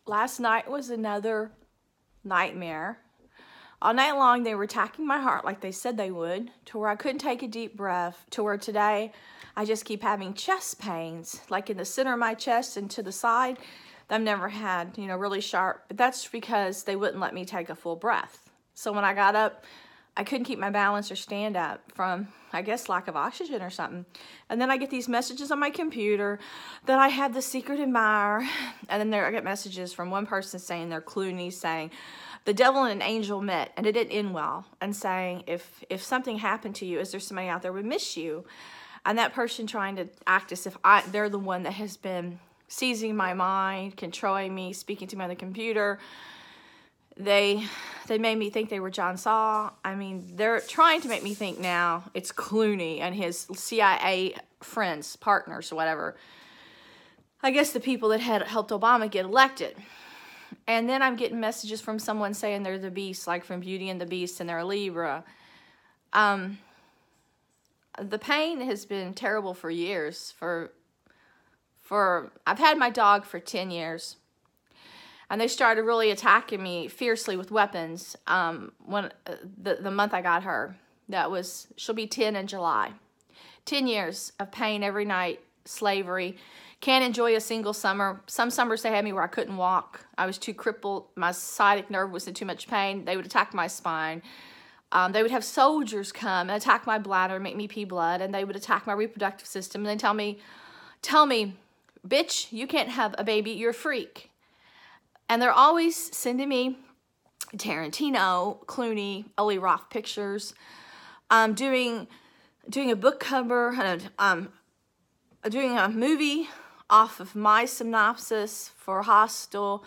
last night was another nightmare. All night long, they were attacking my heart like they said they would, to where I couldn't take a deep breath, to where today I just keep having chest pains, like in the center of my chest and to the side. I've never had, really sharp, but that's because they wouldn't let me take a full breath. So when I got up, I couldn't keep my balance or stand up from, I guess, lack of oxygen or something. And then I get these messages on my computer that I have the secret admirer. And then I get messages from one person saying they're Clooney, saying the devil and an angel met and it didn't end well. And saying, if something happened to you, is there somebody out there who would miss you? And that person trying to act as if they're the one that has been seizing my mind, controlling me, speaking to me on the computer. They made me think they were John Saw. I mean, they're trying to make me think now it's Clooney and his CIA friends, partners, whatever. I guess the people that had helped Obama get elected. And then I'm getting messages from someone saying they're the Beast, like from Beauty and the Beast, and they're a Libra. The pain has been terrible for years. I've had my dog for 10 years. And they started really attacking me fiercely with weapons when the month I got her. She'll be 10 in July. 10 years of pain every night, slavery. Can't enjoy a single summer. Some summers they had me where I couldn't walk. I was too crippled. My sciatic nerve was in too much pain. They would attack my spine. They would have soldiers come and attack my bladder, make me pee blood, and they would attack my reproductive system. And then tell me, bitch, you can't have a baby. You're a freak. And they're always sending me Tarantino, Clooney, Eli Roth pictures, doing a book cover, doing a movie off of my synopsis for Hostel.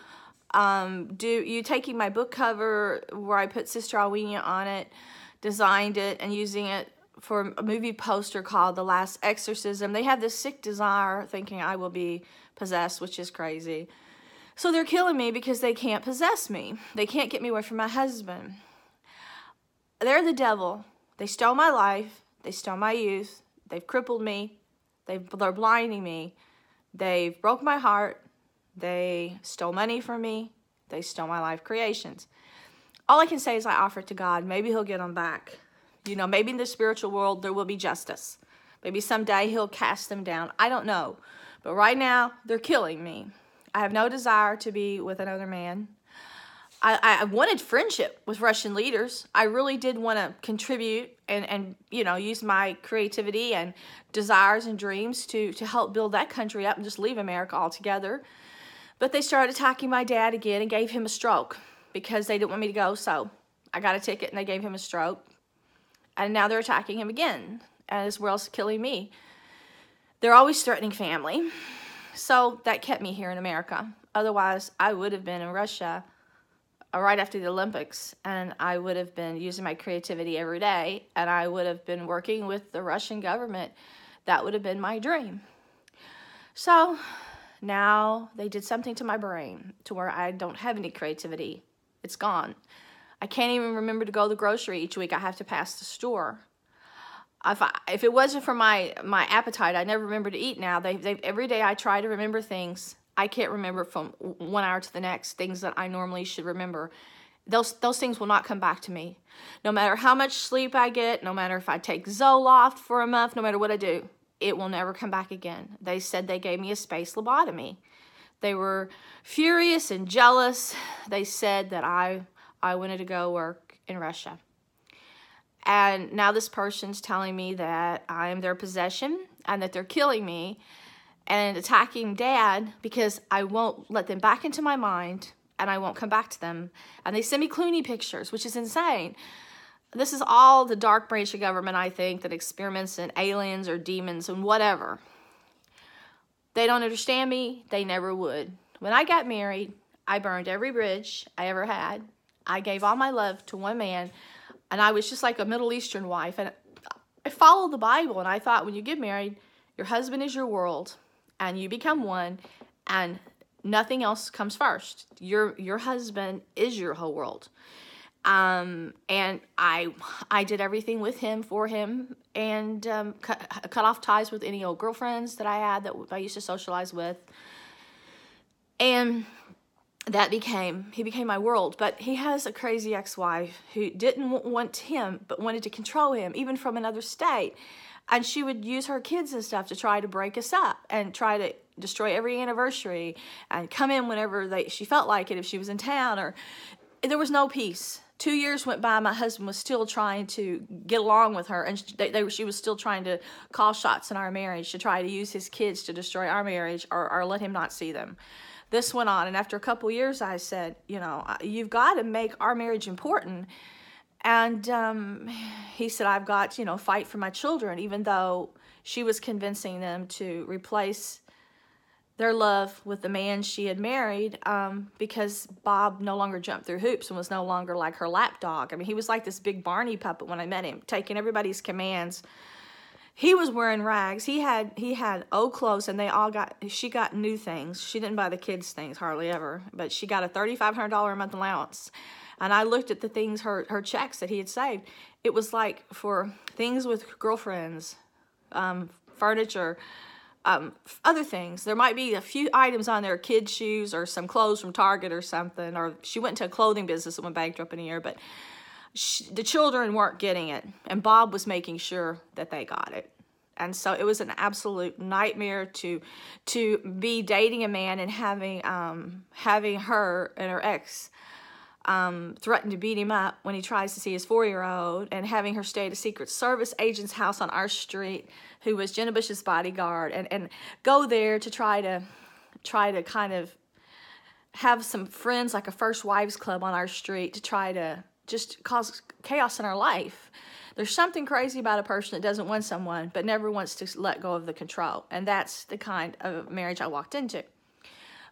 Taking my book cover where I put Sister Alwina on it, designed it, and using it for a movie poster called The Last Exorcism. They have this sick desire thinking I will be possessed, which is crazy. So they're killing me because they can't possess me. They can't get me away from my husband. They're the devil. They stole my life. They stole my youth. They've crippled me. They're blinding me. They've broke my heart. They stole money from me. They stole my life creations. All I can say is I offer it to God. Maybe he'll get them back. Maybe in the spiritual world there will be justice. Maybe someday he'll cast them down. I don't know. But right now, they're killing me. I have no desire to be with another man. I wanted friendship with Russian leaders. I really did want to contribute and use my creativity and desires and dreams to help build that country up and just leave America altogether. But they started attacking my dad again and gave him a stroke because they didn't want me to go. So I got a ticket and they gave him a stroke. And now they're attacking him again, as well as killing me. They're always threatening family. So that kept me here in America. Otherwise, I would have been in Russia right after the Olympics, and I would have been using my creativity every day, and I would have been working with the Russian government. That would have been my dream. So now they did something to my brain to where I don't have any creativity. It's gone. I can't even remember to go to the grocery each week. I have to pass the store. If it wasn't for my appetite, I never remember to eat now. Every day I try to remember things. I can't remember from 1 hour to the next, things that I normally should remember. Those things will not come back to me. No matter how much sleep I get, no matter if I take Zoloft for a month, no matter what I do, it will never come back again. They said they gave me a space lobotomy. They were furious and jealous. They said that I wanted to go work in Russia. And now this person's telling me that I am their possession and that they're killing me and attacking Dad because I won't let them back into my mind and I won't come back to them. And they send me Clooney pictures, which is insane. This is all the dark branch of government, I think, that experiments in aliens or demons and whatever. They don't understand me. They never would. When I got married, I burned every bridge I ever had. I gave all my love to one man. And I was just like a Middle Eastern wife. And I followed the Bible. And I thought, when you get married, your husband is your world. And you become one. And nothing else comes first. Your husband is your whole world. And I did everything with him, for him. And cut off ties with any old girlfriends that I had that I used to socialize with. And he became my world. But he has a crazy ex-wife who didn't want him, but wanted to control him, even from another state. And she would use her kids and stuff to try to break us up and try to destroy every anniversary and come in whenever she felt like it, if she was in town. Or there was no peace. 2 years went by. My husband was still trying to get along with her, and she was still trying to call shots in our marriage, to try to use his kids to destroy our marriage, or let him not see them. This went on, and after a couple years, I said, you've got to make our marriage important. And he said, I've got, fight for my children, even though she was convincing them to replace their love with the man she had married, because Bob no longer jumped through hoops and was no longer like her lapdog. I mean, he was like this big Barney puppet when I met him, taking everybody's commands. He was wearing rags. He had old clothes, and she got new things. She didn't buy the kids things hardly ever, but she got a $3,500 a month allowance. And I looked at the things, her checks that he had saved. It was like for things with girlfriends, furniture, other things. There might be a few items on there, kids' shoes or some clothes from Target or something. Or she went into a clothing business that went bankrupt in a year, but the children weren't getting it, and Bob was making sure that they got it. And so it was an absolute nightmare to be dating a man and having her and her ex threaten to beat him up when he tries to see his 4-year-old, and having her stay at a Secret Service agent's house on our street, who was Jenna Bush's bodyguard, and go there to try to kind of have some friends, like a First Wives Club on our street, to try to just cause chaos in our life. There's something crazy about a person that doesn't want someone but never wants to let go of the control. And that's the kind of marriage I walked into.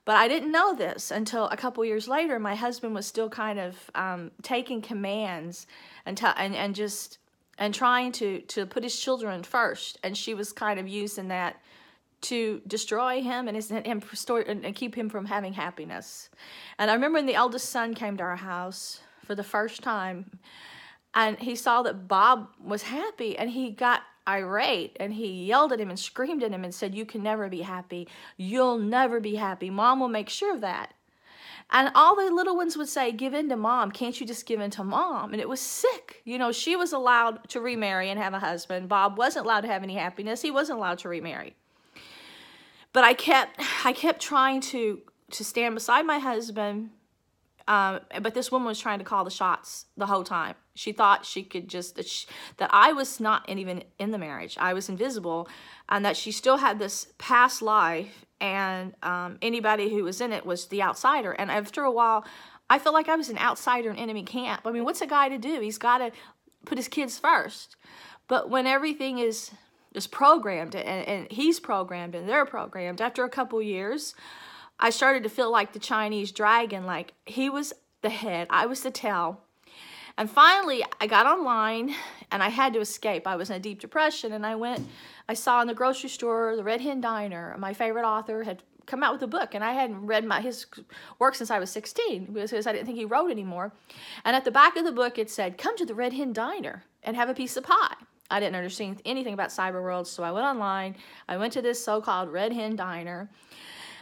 But I didn't know this until a couple years later. My husband was still kind of taking commands and trying to put his children first. And she was kind of using that to destroy him and keep him from having happiness. And I remember when the eldest son came to our house for the first time, and he saw that Bob was happy, and he got irate, and he yelled at him and screamed at him and said, "You can never be happy. You'll never be happy. Mom will make sure of that." And all the little ones would say, "Give in to Mom. Can't you just give in to Mom?" And it was sick. She was allowed to remarry and have a husband. Bob wasn't allowed to have any happiness. He wasn't allowed to remarry. But I kept trying to stand beside my husband. But this woman was trying to call the shots the whole time. She thought she could that I was not even in the marriage. I was invisible, and that she still had this past life, and anybody who was in it was the outsider. And after a while, I felt like I was an outsider in enemy camp. I mean, what's a guy to do? He's got to put his kids first. But when everything is programmed, and he's programmed and they're programmed, after a couple years, I started to feel like the Chinese dragon, like he was the head, I was the tail. And finally, I got online, and I had to escape. I was in a deep depression, and I saw in the grocery store, the Red Hen Diner, my favorite author had come out with a book, and I hadn't read his work since I was 16, because I didn't think he wrote anymore. And at the back of the book, it said, "Come to the Red Hen Diner and have a piece of pie." I didn't understand anything about cyber world, so I went online. I went to this so-called Red Hen Diner.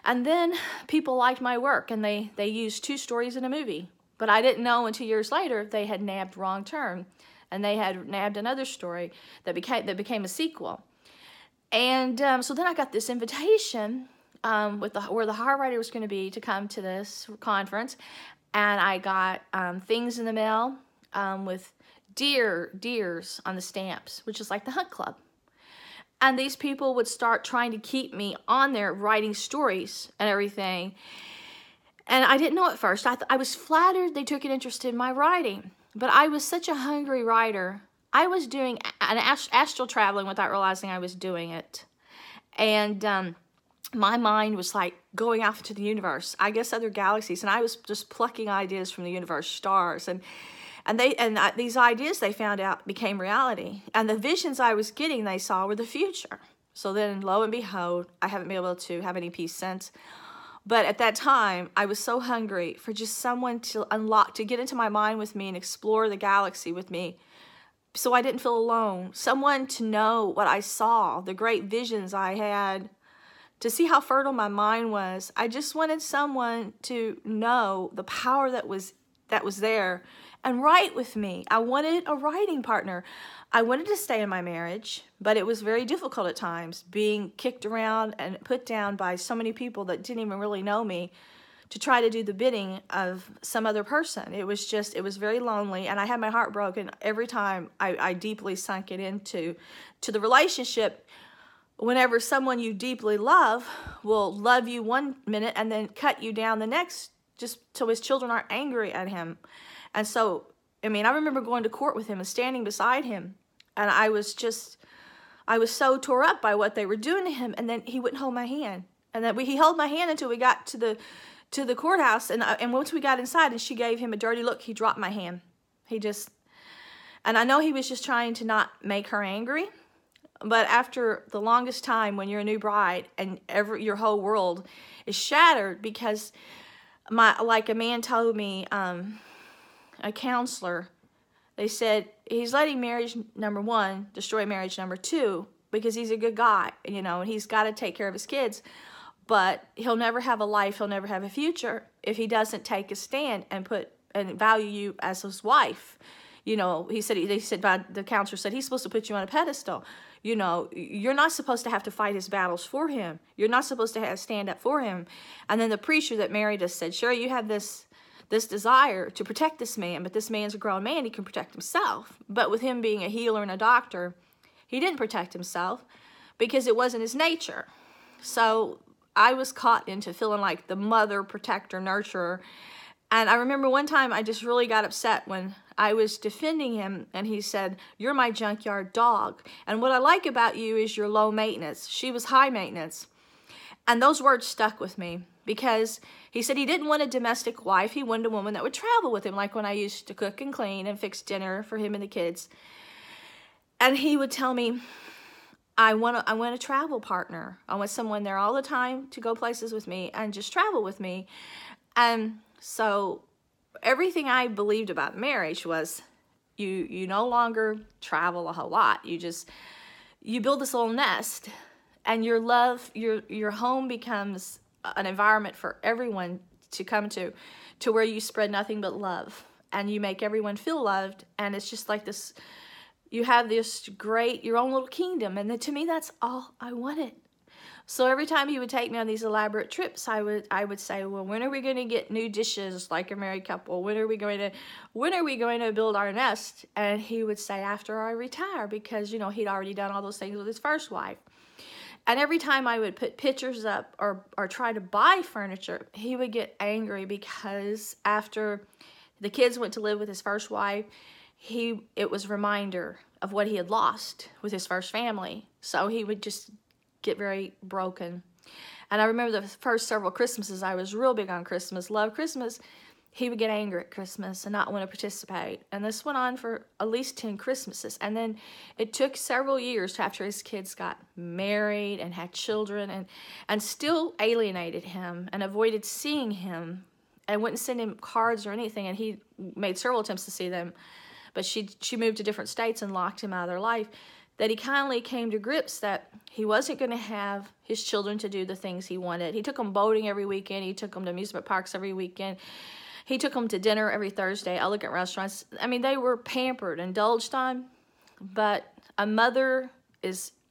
And then people liked my work, and they used 2 stories in a movie. But I didn't know until years later they had nabbed Wrong Turn, and they had nabbed another story that became a sequel. And so then I got this invitation where the horror writer was going to be to come to this conference, and I got things in the mail with deers on the stamps, which is like the Hunt Club. And these people would start trying to keep me on there writing stories and everything. And I didn't know at first. I was flattered they took an interest in my writing. But I was such a hungry writer. I was doing an astral traveling without realizing I was doing it. And my mind was like going off into the universe. I guess other galaxies. And I was just plucking ideas from the universe, stars. And these ideas they found out became reality. And the visions I was getting, they saw, were the future. So then, lo and behold, I haven't been able to have any peace since. But at that time, I was so hungry for just someone to get into my mind with me and explore the galaxy with me, so I didn't feel alone. Someone to know what I saw, the great visions I had, to see how fertile my mind was. I just wanted someone to know the power that was there and write with me. I wanted a writing partner. I wanted to stay in my marriage, but it was very difficult at times, being kicked around and put down by so many people that didn't even really know me, to try to do the bidding of some other person. It was very lonely, and I had my heart broken every time I deeply sunk it into the relationship. Whenever someone you deeply love will love you one minute and then cut you down the next, just so his children aren't angry at him. And so, I remember going to court with him and standing beside him, and I was so tore up by what they were doing to him, and then he wouldn't hold my hand. And then he held my hand until we got to the courthouse, and once we got inside and she gave him a dirty look, he dropped my hand. And I know he was just trying to not make her angry, but after the longest time, when you're a new bride and your whole world is shattered, because like a man told me, a counselor, they said he's letting marriage number 1 destroy marriage number 2 because he's a good guy, and he's got to take care of his kids. But he'll never have a life, he'll never have a future if he doesn't take a stand and value you as his wife. The counselor said he's supposed to put you on a pedestal. You're not supposed to have to fight his battles for him. You're not supposed to stand up for him. And then the preacher that married us said, sure, you have this desire to protect this man, but this man's a grown man, he can protect himself. But with him being a healer and a doctor, he didn't protect himself because it wasn't his nature. So I was caught into feeling like the mother, protector, nurturer. And I remember one time I just really got upset when I was defending him, and he said, you're my junkyard dog. And what I like about you is you're low maintenance. She was high maintenance. And those words stuck with me, because he said he didn't want a domestic wife. He wanted a woman that would travel with him, like when I used to cook and clean and fix dinner for him and the kids. And he would tell me, I want a travel partner. I want someone there all the time to go places with me and just travel with me. And so everything I believed about marriage was you no longer travel a whole lot. You build this little nest, and your home becomes an environment for everyone to come to where you spread nothing but love, and you make everyone feel loved. And it's just like this. You have this your own little kingdom. And to me, that's all I wanted. So every time he would take me on these elaborate trips, I would say, well, when are we going to get new dishes like a married couple? When are we going to build our nest? And he would say, after I retire, because, he'd already done all those things with his first wife. And every time I would put pictures up or try to buy furniture, he would get angry, because after the kids went to live with his first wife, it was a reminder of what he had lost with his first family. So he would just get very broken. And I remember the first several Christmases, I was real big on Christmas, love Christmas. He would get angry at Christmas and not want to participate. And this went on for at least 10 Christmases. And then it took several years after his kids got married and had children, and still alienated him and avoided seeing him and wouldn't send him cards or anything. And he made several attempts to see them, but she moved to different states and locked him out of their life, that he kindly came to grips that he wasn't going to have his children to do the things he wanted. He took them boating every weekend. He took them to amusement parks every weekend. He took them to dinner every Thursday, elegant restaurants. They were pampered, indulged on, but a mother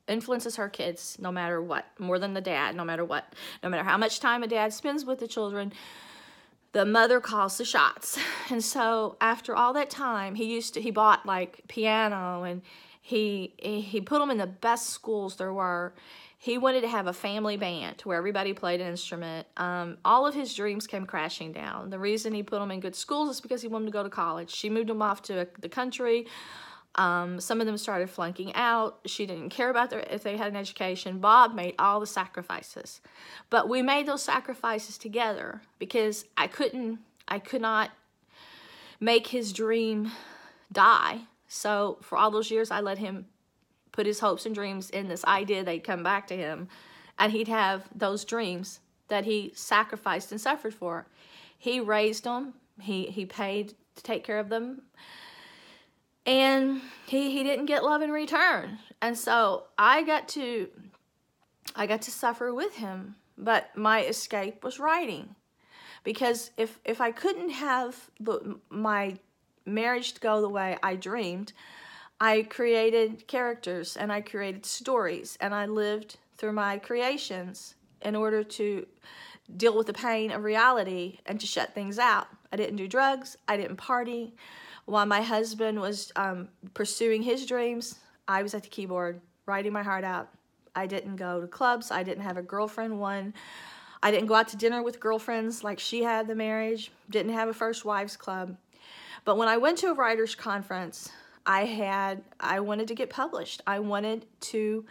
influences her kids no matter what, more than the dad, no matter what. No matter how much time a dad spends with the children, the mother calls the shots. And so after all that time, he bought like piano, and he put them in the best schools there were. He wanted to have a family band where everybody played an instrument. All of his dreams came crashing down. The reason he put them in good schools is because he wanted to go to college. She moved them off to the country. Some of them started flunking out. She didn't care about if they had an education. Bob made all the sacrifices. But we made those sacrifices together, because I could not make his dream die. So for all those years, I let him put his hopes and dreams in this idea they'd come back to him, and he'd have those dreams that he sacrificed and suffered for. He raised them. He paid to take care of them. And he didn't get love in return. And so I got to I got to suffer with him, but my escape was writing. Because if I couldn't have my marriage to go the way I dreamed, I created characters and I created stories and I lived through my creations in order to deal with the pain of reality and to shut things out. I didn't do drugs. I didn't party. While my husband was pursuing his dreams, I was at the keyboard writing my heart out. I didn't go to clubs. I didn't have a girlfriend one. I didn't go out to dinner with girlfriends like she had the marriage. Didn't have a first wives club. But when I went to a writers conference, I wanted to get published. I wanted to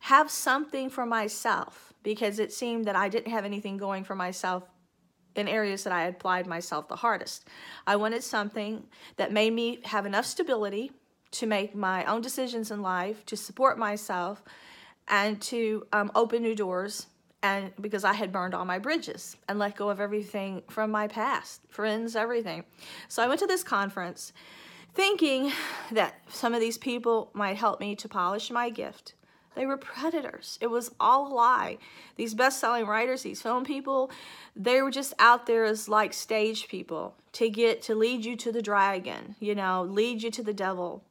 have something for myself because it seemed that I didn't have anything going for myself in areas that I had applied myself the hardest. I wanted something that made me have enough stability to make my own decisions in life, to support myself, and to open new doors. And because I had burned all my bridges and let go of everything from my past, friends, everything. So I went to this conference thinking that some of these people might help me to polish my gift. They were predators. It was all a lie. These best-selling writers, these film people, they were just out there as like stage people to lead you to the dragon, lead you to the devil.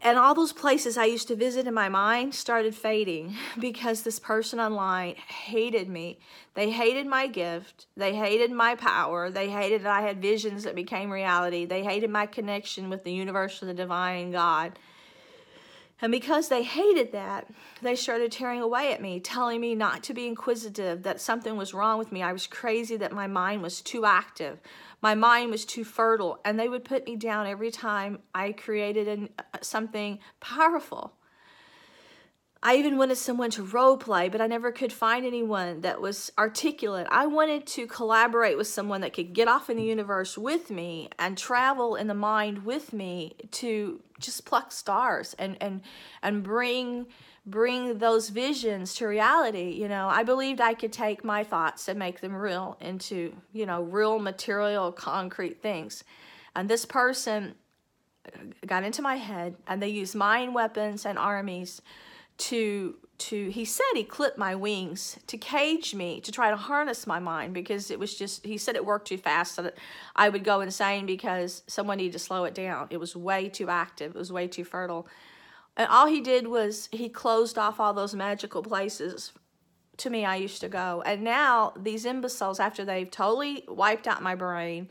And all those places I used to visit in my mind started fading because this person online hated me. They hated my gift. They hated my power. They hated that I had visions that became reality. They hated my connection with the universe, the divine God. And because they hated that, they started tearing away at me, telling me not to be inquisitive, that something was wrong with me. I was crazy, that my mind was too active. My mind was too fertile. And they would put me down every time I created something powerful. I even wanted someone to role play, but I never could find anyone that was articulate. I wanted to collaborate with someone that could get off in the universe with me and travel in the mind with me to just pluck stars and bring those visions to reality. I believed I could take my thoughts and make them real into, real material, concrete things. And this person got into my head, and they used mind weapons and armies he said he clipped my wings to cage me, to try to harness my mind, because it was just, he said it worked too fast so that I would go insane because someone needed to slow it down. It was way too active. It was way too fertile. And all he did was he closed off all those magical places to me I used to go. And now these imbeciles, after they've totally wiped out my brain,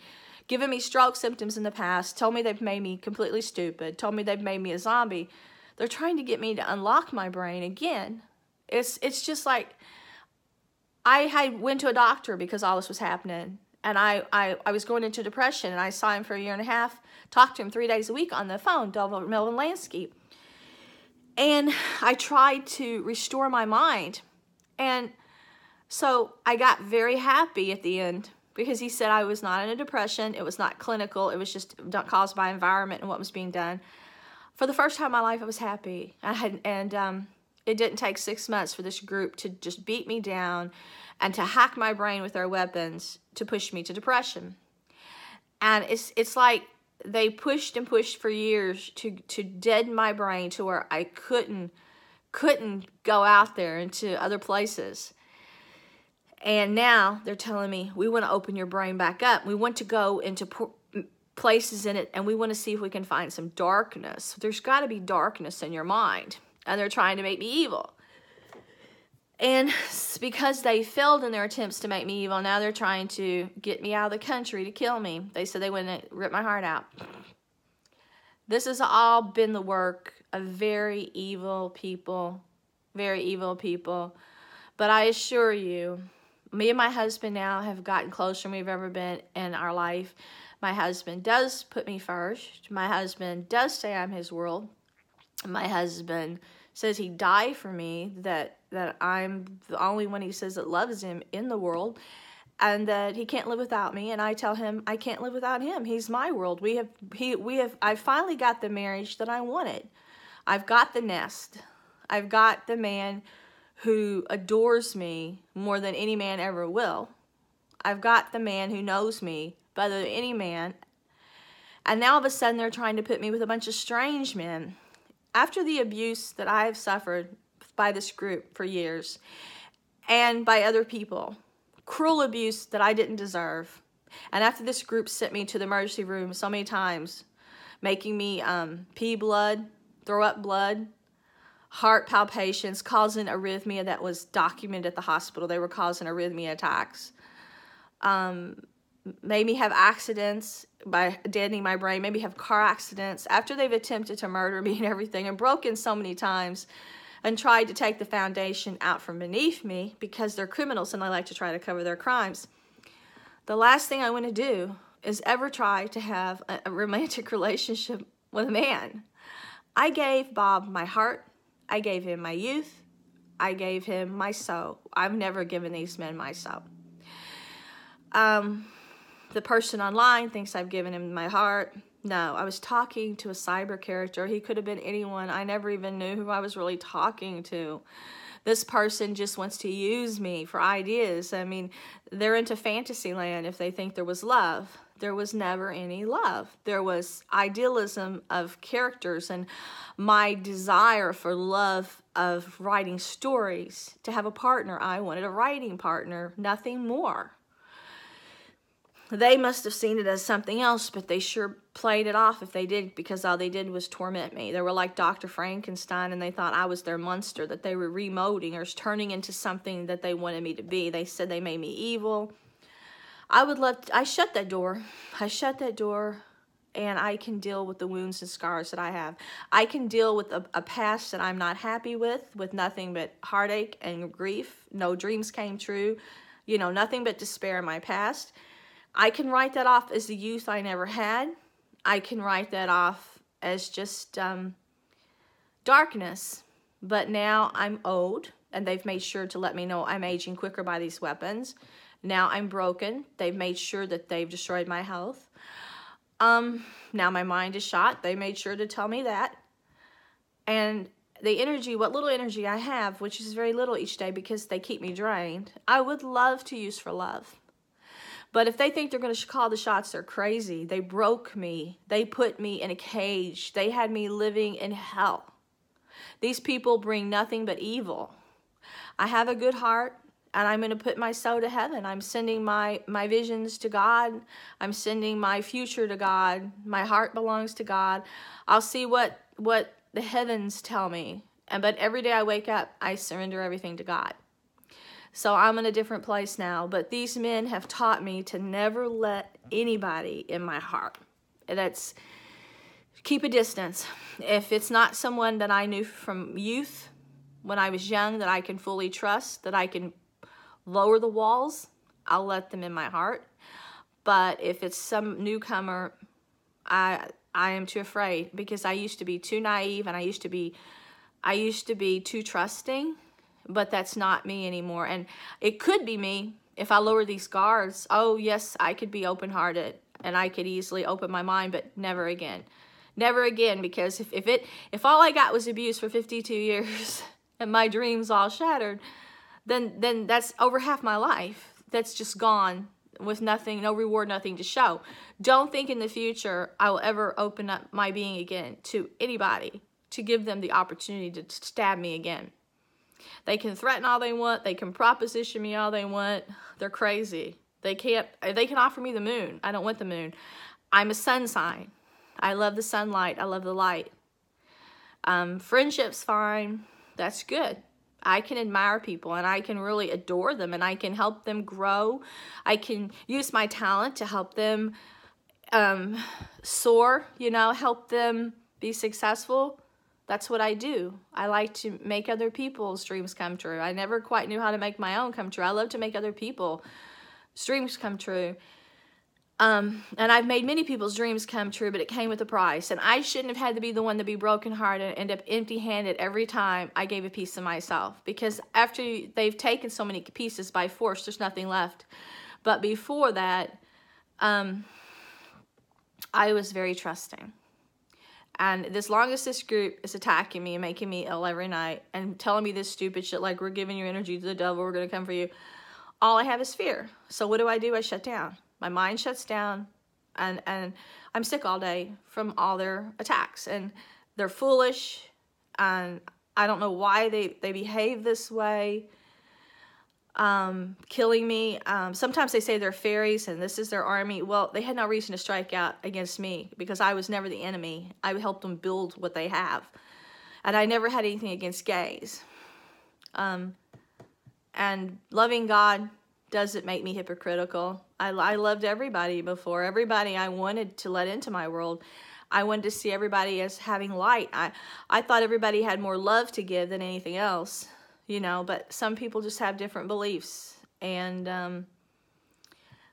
given me stroke symptoms in the past, told me they've made me completely stupid, told me they've made me a zombie, they're trying to get me to unlock my brain again. It's just like I went to a doctor because all this was happening. And I was going into depression, and I saw him for a year and a half, talked to him 3 days a week on the phone, Melvin Lansky. And I tried to restore my mind. And so I got very happy at the end because he said I was not in a depression. It was not clinical. It was just caused by environment and what was being done. For the first time in my life, I was happy. It didn't take 6 months for this group to just beat me down and to hack my brain with their weapons to push me to depression. And it's like they pushed and pushed for years to deaden my brain to where I couldn't go out there into other places. And now they're telling me, we want to open your brain back up. We want to go into places in it, and we want to see if we can find some darkness. There's got to be darkness in your mind, and they're trying to make me evil. And because they failed in their attempts to make me evil, now they're trying to get me out of the country to kill me. They said they wouldn't rip my heart out. This has all been the work of very evil people, very evil people. But I assure you, me and my husband now have gotten closer than we've ever been in our life. My husband does put me first. My husband does say I'm his world. My husband says he'd die for me, that I'm the only one, he says, that loves him in the world, and that he can't live without me. And I tell him I can't live without him. He's my world. I finally got the marriage that I wanted. I've got the nest. I've got the man who adores me more than any man ever will. I've got the man who knows me better than any man. And now all of a sudden they're trying to put me with a bunch of strange men. After the abuse that I have suffered by this group for years and by other people. Cruel abuse that I didn't deserve. And after this group sent me to the emergency room so many times, making me pee blood, throw up blood, heart palpitations, causing arrhythmia that was documented at the hospital. They were causing arrhythmia attacks. Made me have accidents by deadening my brain, maybe have car accidents after they've attempted to murder me and everything, and broken so many times and tried to take the foundation out from beneath me because they're criminals and I like to try to cover their crimes. The last thing I want to do is ever try to have a romantic relationship with a man. I gave Bob my heart. I gave him my youth. I gave him my soul. I've never given these men my soul. The person online thinks I've given him my heart. No, I was talking to a cyber character. He could have been anyone. I never even knew who I was really talking to. This person just wants to use me for ideas. I mean, they're into fantasy land if they think there was love. There was never any love. There was idealism of characters and my desire for love of writing stories. To have a partner, I wanted a writing partner, nothing more. They must have seen it as something else, but they sure played it off if they did, because all they did was torment me. They were like Dr. Frankenstein, and they thought I was their monster, that they were remolding or turning into something that they wanted me to be. They said they made me evil. I shut that door. I shut that door, and I can deal with the wounds and scars that I have. I can deal with a past that I'm not happy with nothing but heartache and grief. No dreams came true. You know, nothing but despair in my past. I can write that off as the youth I never had. I can write that off as just darkness. But now I'm old, and they've made sure to let me know I'm aging quicker by these weapons. Now I'm broken. They've made sure that they've destroyed my health. Now my mind is shot. They made sure to tell me that. And the energy, what little energy I have, which is very little each day because they keep me drained, I would love to use for love. But if they think they're going to call the shots, they're crazy. They broke me. They put me in a cage. They had me living in hell. These people bring nothing but evil. I have a good heart, and I'm going to put my soul to heaven. I'm sending my visions to God. I'm sending my future to God. My heart belongs to God. I'll see what the heavens tell me. But every day I wake up, I surrender everything to God. So I'm in a different place now, but these men have taught me to never let anybody in my heart. That's keep a distance. If it's not someone that I knew from youth, when I was young, that I can fully trust, that I can lower the walls, I'll let them in my heart. But if it's some newcomer, I am too afraid, because I used to be too naive, and I used to be too trusting. But that's not me anymore. And it could be me if I lower these guards. Oh, yes, I could be open-hearted and I could easily open my mind, but never again. Never again, because if all I got was abuse for 52 years and my dreams all shattered, then that's over half my life. That's just gone with nothing, no reward, nothing to show. Don't think in the future I will ever open up my being again to anybody to give them the opportunity to stab me again. They can threaten all they want. They can proposition me all they want. They're crazy. They can offer me the moon. I don't want the moon. I'm a sun sign. I love the sunlight. I love the light. Friendship's fine. That's good. I can admire people, and I can really adore them, and I can help them grow. I can use my talent to help them soar, help them be successful. That's what I do. I like to make other people's dreams come true. I never quite knew how to make my own come true. I love to make other people's dreams come true. And I've made many people's dreams come true, but it came with a price. And I shouldn't have had to be the one to be brokenhearted and end up empty-handed every time I gave a piece of myself. Because after they've taken so many pieces by force, there's nothing left. But before that, I was very trusting. And as long as this group is attacking me and making me ill every night and telling me this stupid shit like, we're giving your energy to the devil, we're going to come for you, all I have is fear. So what do? I shut down. My mind shuts down, and I'm sick all day from all their attacks. And they're foolish, and I don't know why they behave this way, killing me. Sometimes they say they're fairies and this is their army. Well, they had no reason to strike out against me because I was never the enemy. I helped them build what they have. And I never had anything against gays. And loving God doesn't make me hypocritical. I loved everybody before. Everybody I wanted to let into my world. I wanted to see everybody as having light. I thought everybody had more love to give than anything else, you know, but some people just have different beliefs. And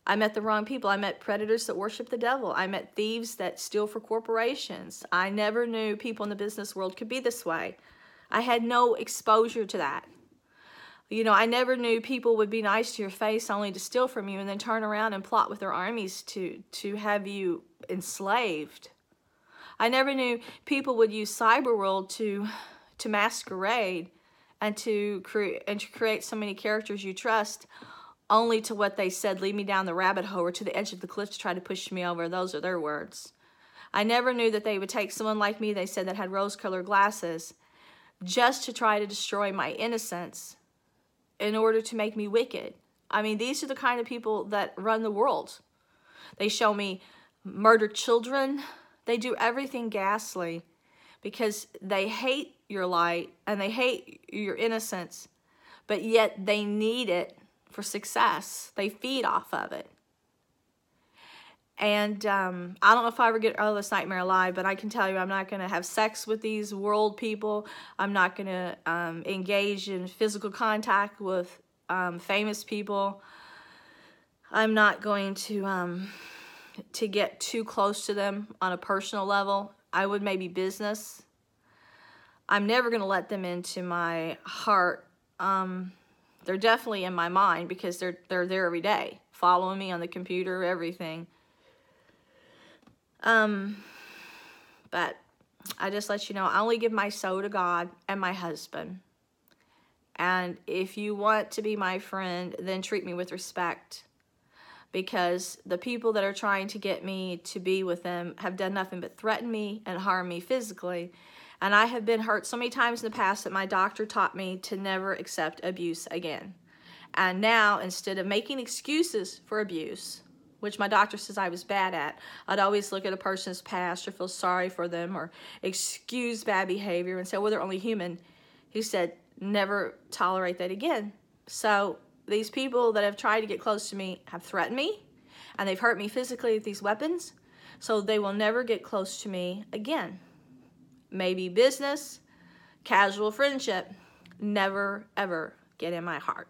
I met the wrong people. I met predators that worship the devil. I met thieves that steal for corporations. I never knew people in the business world could be this way. I had no exposure to that. You know, I never knew people would be nice to your face only to steal from you and then turn around and plot with their armies to have you enslaved. I never knew people would use Cyberworld to masquerade and to create so many characters you trust, only to what they said, lead me down the rabbit hole or to the edge of the cliff to try to push me over. Those are their words. I never knew that they would take someone like me, they said, that had rose-colored glasses, just to try to destroy my innocence in order to make me wicked. I mean, these are the kind of people that run the world. They show me murdered children. They do everything ghastly because they hate your light and they hate your innocence, but yet they need it for success. They feed off of it. And I don't know if I ever get out of this nightmare alive, but I can tell you I'm not going to have sex with these world people. I'm not going to engage in physical contact with famous people. I'm not going to get too close to them on a personal level. I would maybe business. I'm never going to let them into my heart. They're definitely in my mind because they're there every day, following me on the computer, everything. But I just let you know, I only give my soul to God and my husband. And if you want to be my friend, then treat me with respect. Because the people that are trying to get me to be with them have done nothing but threaten me and harm me physically. And I have been hurt so many times in the past that my doctor taught me to never accept abuse again. And now, instead of making excuses for abuse, which my doctor says I was bad at, I'd always look at a person's past or feel sorry for them or excuse bad behavior and say, well, they're only human. He said, never tolerate that again. So these people that have tried to get close to me have threatened me, and they've hurt me physically with these weapons, so they will never get close to me again. Maybe business, casual friendship, never, ever get in my heart.